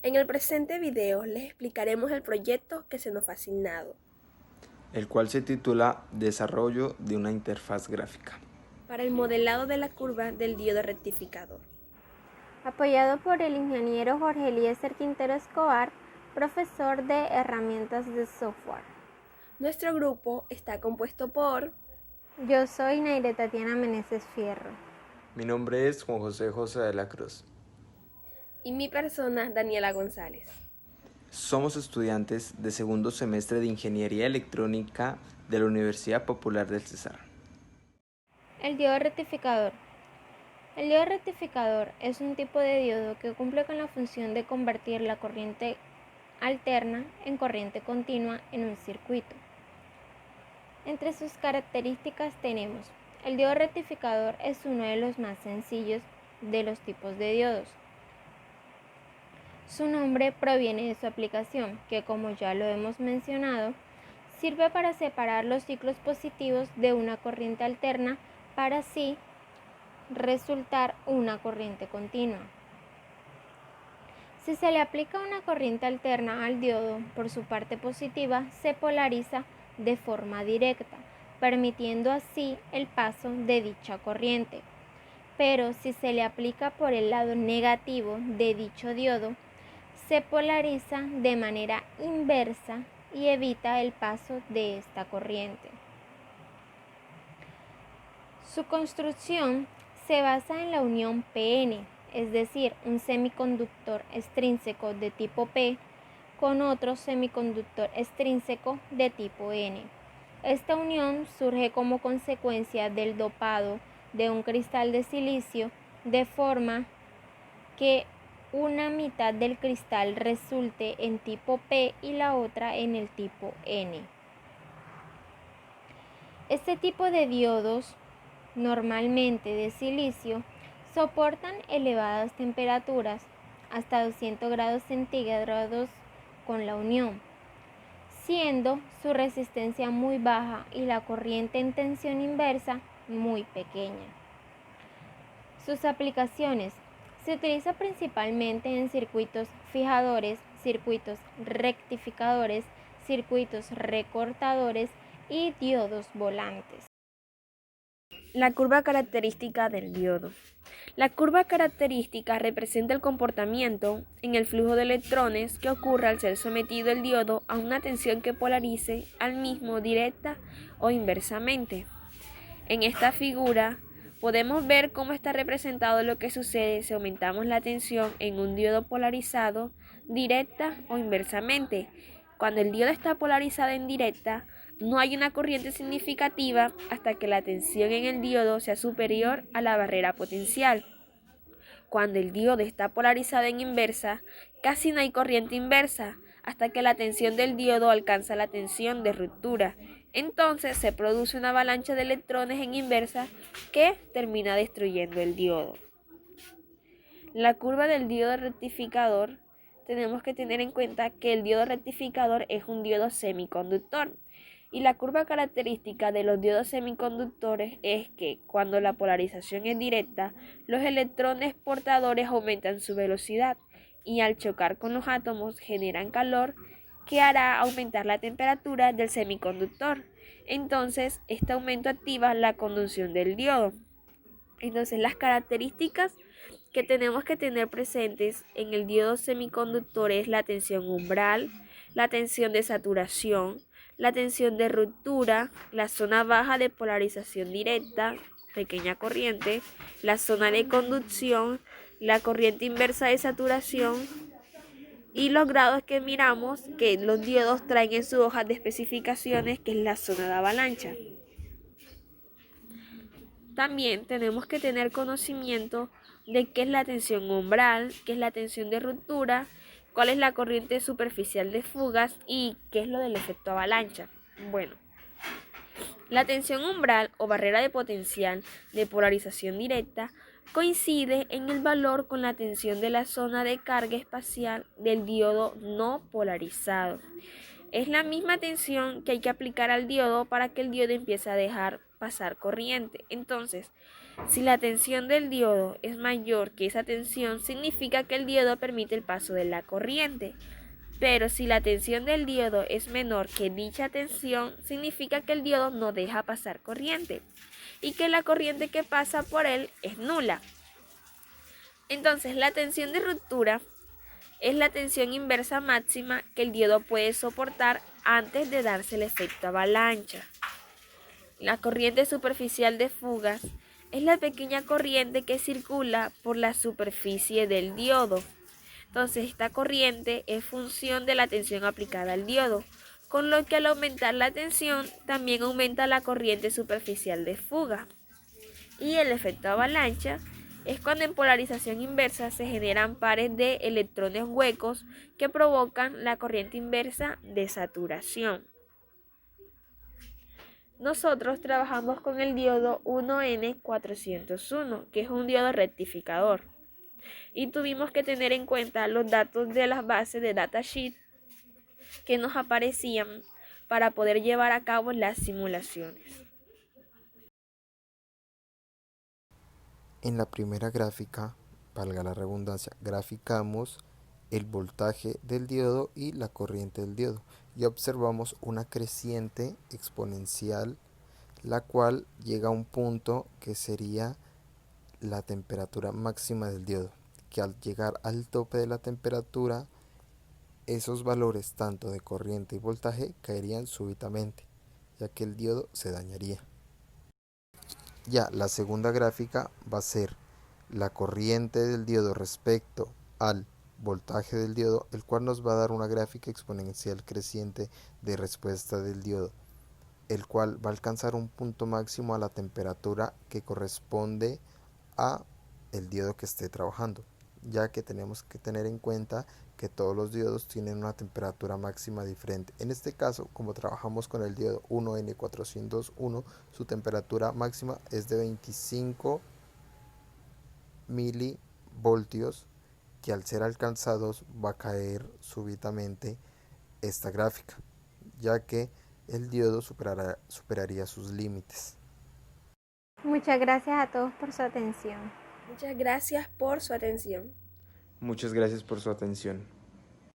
En el presente video les explicaremos el proyecto que se nos fue asignado, el cual se titula Desarrollo de una interfaz gráfica, para el modelado de la curva del diodo rectificador. Apoyado por el ingeniero Jorge Eliezer Quintero Escobar, profesor de herramientas de software. Nuestro grupo está compuesto por... Yo soy Naire Tatiana Meneses Fierro. Mi nombre es Juan José de la Cruz. Y mi persona, Daniela González. Somos estudiantes de segundo semestre de Ingeniería Electrónica de la Universidad Popular del Cesar. El diodo rectificador. El diodo rectificador es un tipo de diodo que cumple con la función de convertir la corriente alterna en corriente continua en un circuito. Entre sus características tenemos: el diodo rectificador es uno de los más sencillos de los tipos de diodos. Su nombre proviene de su aplicación, que, como ya lo hemos mencionado, sirve para separar los ciclos positivos de una corriente alterna para así resultar una corriente continua. Si se le aplica una corriente alterna al diodo, por su parte positiva se polariza de forma directa, permitiendo así el paso de dicha corriente. Pero si se le aplica por el lado negativo de dicho diodo, se polariza de manera inversa y evita el paso de esta corriente. Su construcción se basa en la unión PN, es decir, un semiconductor extrínseco de tipo P con otro semiconductor extrínseco de tipo N. Esta unión surge como consecuencia del dopado de un cristal de silicio, de forma que una mitad del cristal resulte en tipo P y la otra en el tipo N. Este tipo de diodos, normalmente de silicio, soportan elevadas temperaturas, hasta 200 grados centígrados con la unión, siendo su resistencia muy baja y la corriente en tensión inversa muy pequeña. Sus aplicaciones: se utiliza principalmente en circuitos fijadores, circuitos rectificadores, circuitos recortadores y diodos volantes. La curva característica del diodo. La curva característica representa el comportamiento en el flujo de electrones que ocurre al ser sometido el diodo a una tensión que polarice al mismo directa o inversamente. En esta figura podemos ver cómo está representado lo que sucede si aumentamos la tensión en un diodo polarizado directa o inversamente. Cuando el diodo está polarizado en directa, no hay una corriente significativa hasta que la tensión en el diodo sea superior a la barrera potencial. Cuando el diodo está polarizado en inversa, casi no hay corriente inversa hasta que la tensión del diodo alcanza la tensión de ruptura. Entonces se produce una avalancha de electrones en inversa que termina destruyendo el diodo. La curva del diodo rectificador, tenemos que tener en cuenta que el diodo rectificador es un diodo semiconductor. Y la curva característica de los diodos semiconductores es que cuando la polarización es directa, los electrones portadores aumentan su velocidad y al chocar con los átomos generan calor que hará aumentar la temperatura del semiconductor. Entonces, este aumento activa la conducción del diodo. Entonces, las características que tenemos que tener presentes en el diodo semiconductor es la tensión umbral, la tensión de saturación, la tensión de ruptura, la zona baja de polarización directa, pequeña corriente, la zona de conducción, la corriente inversa de saturación y los grados que miramos que los diodos traen en su hoja de especificaciones, que es la zona de avalancha. También tenemos que tener conocimiento de qué es la tensión umbral, qué es la tensión de ruptura, cuál es la corriente superficial de fugas y qué es lo del efecto avalancha. Bueno, la tensión umbral o barrera de potencial de polarización directa coincide en el valor con la tensión de la zona de carga espacial del diodo no polarizado. Es la misma tensión que hay que aplicar al diodo para que el diodo empiece a dejar pasar corriente. Entonces, Si la tensión del diodo es mayor que esa tensión, significa que el diodo permite el paso de la corriente. Pero si la tensión del diodo es menor que dicha tensión, significa que el diodo no deja pasar corriente y que la corriente que pasa por él es nula. Entonces, la tensión de ruptura es la tensión inversa máxima que el diodo puede soportar antes de darse el efecto avalancha. La corriente superficial de fugas es la pequeña corriente que circula por la superficie del diodo. Entonces, esta corriente es función de la tensión aplicada al diodo, con lo que al aumentar la tensión también aumenta la corriente superficial de fuga. Y el efecto avalancha es cuando en polarización inversa se generan pares de electrones huecos que provocan la corriente inversa de saturación. Nosotros trabajamos con el diodo 1N401, que es un diodo rectificador. Y tuvimos que tener en cuenta los datos de las bases de datasheet que nos aparecían para poder llevar a cabo las simulaciones. En la primera gráfica, valga la redundancia, graficamos el voltaje del diodo y la corriente del diodo y observamos una creciente exponencial, la cual llega a un punto que sería la temperatura máxima del diodo, que al llegar al tope de la temperatura, esos valores tanto de corriente y voltaje caerían súbitamente, ya que el diodo se dañaría. Ya la segunda gráfica va a ser la corriente del diodo respecto al voltaje del diodo, el cual nos va a dar una gráfica exponencial creciente de respuesta del diodo, el cual va a alcanzar un punto máximo a la temperatura que corresponde a el diodo que esté trabajando, ya que tenemos que tener en cuenta que todos los diodos tienen una temperatura máxima diferente. En este caso, como trabajamos con el diodo 1N401, su temperatura máxima es de 25 milivoltios, que al ser alcanzados va a caer súbitamente esta gráfica, ya que el diodo superaría sus límites. Muchas gracias a todos por su atención. Muchas gracias por su atención. Muchas gracias por su atención.